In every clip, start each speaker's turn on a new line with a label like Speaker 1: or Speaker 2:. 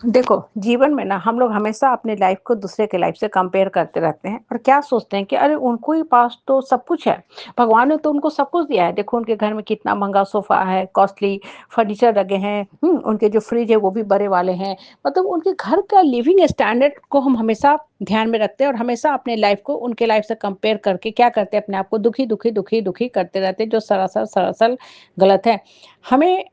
Speaker 1: देखो, जीवन में ना हम लोग हमेशा अपनी लाइफ को दूसरे के लाइफ से कंपेयर करते रहते हैं और क्या सोचते हैं कि अरे उनको ही पास तो सब कुछ है। भगवान ने तो उनको सब कुछ दिया है। देखो उनके घर में कितना महँगा सोफ़ा है, कॉस्टली फर्नीचर लगे हैं, उनके जो फ्रिज है वो भी बड़े वाले हैं। मतलब उनके घर का लिविंग स्टैंडर्ड को हम हमेशा ध्यान में रखते हैं और हमेशा अपने लाइफ को उनके लाइफ से कंपेयर करके क्या करते हैं अपने आप को दुखी, दुखी, दुखी, दुखी करते रहते हैं जो सरासर सरासर गलत है। हमें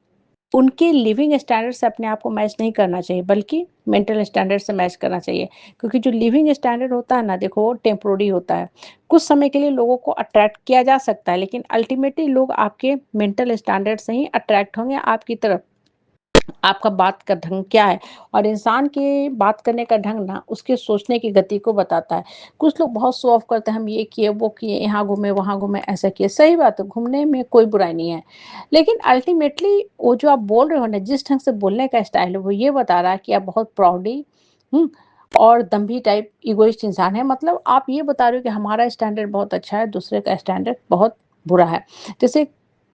Speaker 1: उनके लिविंग स्टैंडर्ड से अपने आप को मैच नहीं करना चाहिए, बल्कि मेंटल स्टैंडर्ड से मैच करना चाहिए। क्योंकि जो लिविंग स्टैंडर्ड होता है ना, देखो वो टेम्परेरी होता है। कुछ समय के लिए लोगों को अट्रैक्ट किया जा सकता है, लेकिन अल्टीमेटली लोग आपके मेंटल स्टैंडर्ड से ही अट्रैक्ट होंगे आपकी तरफ। आपका बात का ढंग क्या है और इंसान के बात करने का ढंग ना उसके सोचने की गति को बताता है। कुछ लोग बहुत शो ऑफ करते हैं, हम ये किए, वो किए, यहाँ घूमे, वहाँ घूमे, ऐसा किए। सही बात है, घूमने में कोई बुराई नहीं है। लेकिन अल्टीमेटली वो जो आप बोल रहे हो ना, जिस ढंग से बोलने का स्टाइल है, वो ये बता रहा है कि आप बहुत प्राउडी हुँ, और दम्भी टाइप इगोइस्ट इंसान है। मतलब आप ये बता रहे हो कि हमारा स्टैंडर्ड बहुत अच्छा है, दूसरे का स्टैंडर्ड बहुत बुरा है। जैसे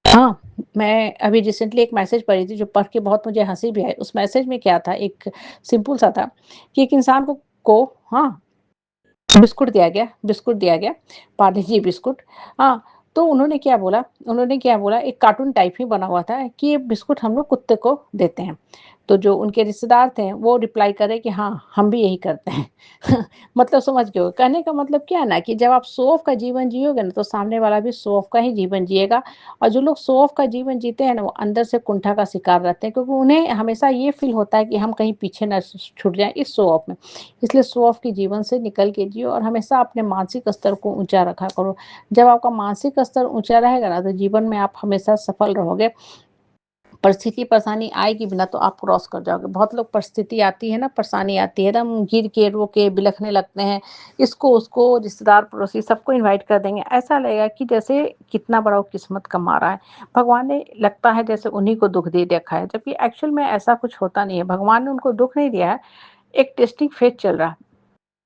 Speaker 1: हाँ, मैं अभी रिसेंटली एक मैसेज पढ़ी थी जो पढ़ के बहुत मुझे हँसी भी आई। उस मैसेज में क्या था, एक सिंपल सा था कि एक इंसान को हाँ, बिस्कुट दिया गया, पार्ले जी बिस्कुट। हाँ, तो उन्होंने क्या बोला, एक कार्टून टाइप ही बना हुआ था कि ये बिस्कुट हम लोग कुत्ते को देते हैं। तो जो उनके रिश्तेदार थे वो रिप्लाई करे कि हाँ, हम भी यही करते हैं। मतलब समझ गए हो? कहने का मतलब क्या है ना कि जब आप शो ऑफ का जीवन जियोगे ना तो सामने वाला भी शो ऑफ का ही जीवन जिएगा। और जो लोग शो ऑफ का जीवन जीते हैं ना वो अंदर से कुंठा का शिकार रहते हैं, क्योंकि उन्हें हमेशा ये फील होता है कि हम कहीं पीछे ना छूट जाएँ इस शो ऑफ में। इसलिए शो ऑफ के जीवन से निकल के जियो और हमेशा अपने मानसिक स्तर को ऊँचा रखा करो। जब आपका मानसिक स्तर ऊँचा रहेगा ना तो जीवन में आप हमेशा सफल रहोगे। परिस्थिति परेशानी आएगी भी ना तो आप क्रॉस कर जाओगे। बहुत लोग परिस्थिति आती है ना, परेशानी आती है, एकदम गिर के, रो के, बिलखने लगते हैं। इसको, उसको, रिश्तेदार, पड़ोसी सबको इनवाइट कर देंगे। ऐसा लगेगा कि जैसे कितना बड़ा वो किस्मत का मारा है। भगवान ने लगता है जैसे उन्हीं को दुःख दे रखा है, जबकि एक्चुअल में ऐसा कुछ होता नहीं है। भगवान ने उनको दुःख नहीं दिया है, एक टेस्टिंग फेज़ चल रहा है।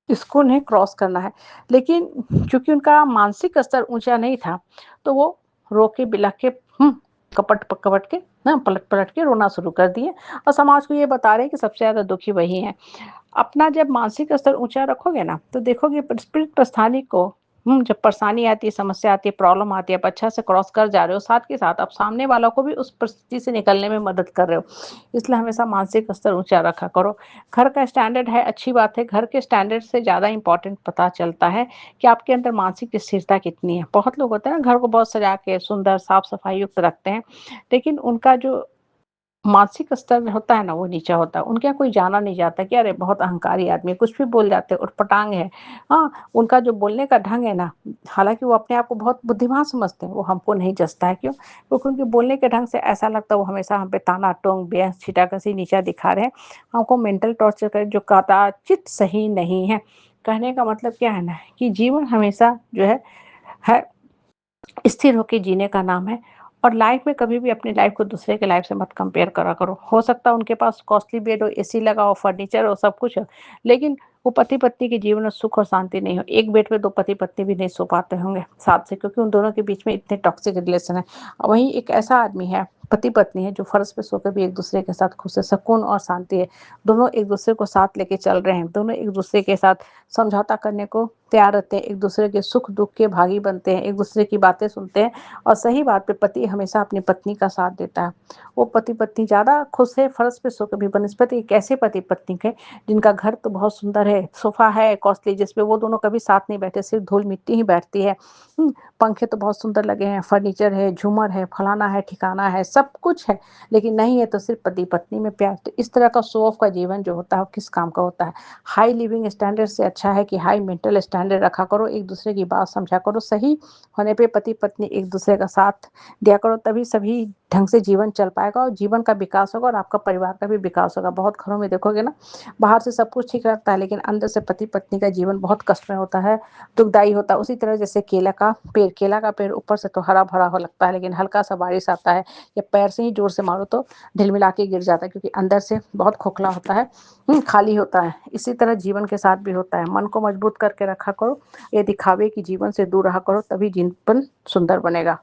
Speaker 1: इसको उन्हें क्रॉस करना है। लेकिन चूँकि उनका मानसिक स्तर ऊँचा नहीं था, तो वो रो के बिलख के कपट के ना पलट-पलट के रोना शुरू कर दिए और समाज को ये बता रहे हैं कि सबसे ज़्यादा दुखी वही हैं। अपना जब मानसिक स्तर ऊँचा रखोगे ना, तो देखोगे स्पिरिट प्रस्थानी को जब परेशानी आती है, समस्या आती है, प्रॉब्लम आती है, आप अच्छा से क्रॉस कर जा रहे हो, साथ के साथ आप सामने वालों को भी उस परिस्थिति से निकलने में मदद कर रहे हो। इसलिए हमेशा मानसिक स्तर ऊँचा रखा करो। घर का स्टैंडर्ड है, अच्छी बात है। घर के स्टैंडर्ड से ज़्यादा इम्पोर्टेंट पता चलता है कि आपके अंदर मानसिक स्थिरता कितनी है। बहुत लोग होते हैं ना घर को बहुत सजा के सुंदर साफ-सफाई युक्त रखते हैं, लेकिन उनका जो मानसिक स्तर होता है ना वो नीचा होता है। उनके यहाँ कोई जाना नहीं जाता कि अरे बहुत अहंकारी आदमी है, कुछ भी बोल जाते हैं, उटपटांग है। हाँ, उनका जो बोलने का ढंग है ना, हालाँकि वो अपने आप को बहुत बुद्धिमान समझते हैं, वो हमको नहीं जचता है। क्यों? क्योंकि उनके बोलने के ढंग से ऐसा लगता है वो हमेशा हम पे ताना-तोन, बेंस छीटाकसी नीचा दिखा रहे हैं, हमको मेंटल टॉर्चर करें जो कदाचित सही नहीं है। कहने का मतलब क्या है ना कि जीवन हमेशा जो है स्थिर होके जीने का नाम है और लाइफ में कभी भी अपनी लाइफ को दूसरे के लाइफ से मत कंपेयर करा करो। हो सकता है उनके पास कॉस्टली बेड हो, एसी लगा हो, फर्नीचर हो, सब कुछ हो, लेकिन वो पति-पत्नी के जीवन में सुख और शांति नहीं हो। एक बेड पे 2 पति-पत्नी भी नहीं सो पाते होंगे साथ से, क्योंकि उन दोनों के बीच में इतने टॉक्सिक रिलेशन है। वहीं एक ऐसा आदमी है, पति-पत्नी है, जो फर्श पे सोकर भी एक-दूसरे के साथ खुश है, सुकून और शांति है। दोनों एक-दूसरे को साथ लेके चल रहे हैं, दोनों एक-दूसरे के साथ समझौता करने को तैयार रहते हैं, एक-दूसरे के सुख-दुःख के भागी बनते हैं, एक-दूसरे की बातें सुनते हैं और सही बात पे पति हमेशा अपनी पत्नी का साथ देता है। वो पति-पत्नी ज़्यादा खुश है फर्श पे सो के भी बनिस्पत एक ऐसे पति-पत्नी के जिनका घर तो बहुत सुंदर है, सोफ़ा है कॉस्टली जिसपे वो दोनों कभी साथ नहीं बैठे, सिर्फ़ धूल-मिट्टी ही बैठती है। पंखे तो बहुत सुंदर लगे हैं, फर्नीचर है, झूमर है, फलाना है, ठिकाना है, सब कुछ है, लेकिन नहीं है तो सिर्फ़ पति-पत्नी में प्यार। तो इस तरह का शो ऑफ का जीवन जो होता है वो किस काम का होता है? हाई लिविंग स्टैंडर्ड से अच्छा है कि हाई मेंटल स्टैंडर्ड रखा करो, एक-दूसरे की बात समझा करो, सही होने पे पति-पत्नी एक-दूसरे का साथ दिया करो, तभी सभी ढंग से जीवन चल पाएगा और जीवन का विकास होगा और आपका परिवार का भी विकास होगा। बहुत घरों में देखोगे ना, बाहर से सब कुछ ठीक लगता है, लेकिन अंदर से पति-पत्नी का जीवन बहुत कष्ट में होता है, दुखदाई होता है। उसी तरह जैसे केला का पेड़ ऊपर से तो हरा-भरा हो लगता है, लेकिन हल्का-सा बारिश आता है या पैर से ही ज़ोर से मारो तो ढिलमिला के गिर जाता है, क्योंकि अंदर से बहुत खोखला होता है, खाली होता है। इसी तरह जीवन के साथ भी होता है। मन को मजबूत करके रखा करो, ये दिखावे कि जीवन से दूर रहा करो, तभी जीवन सुंदर बनेगा।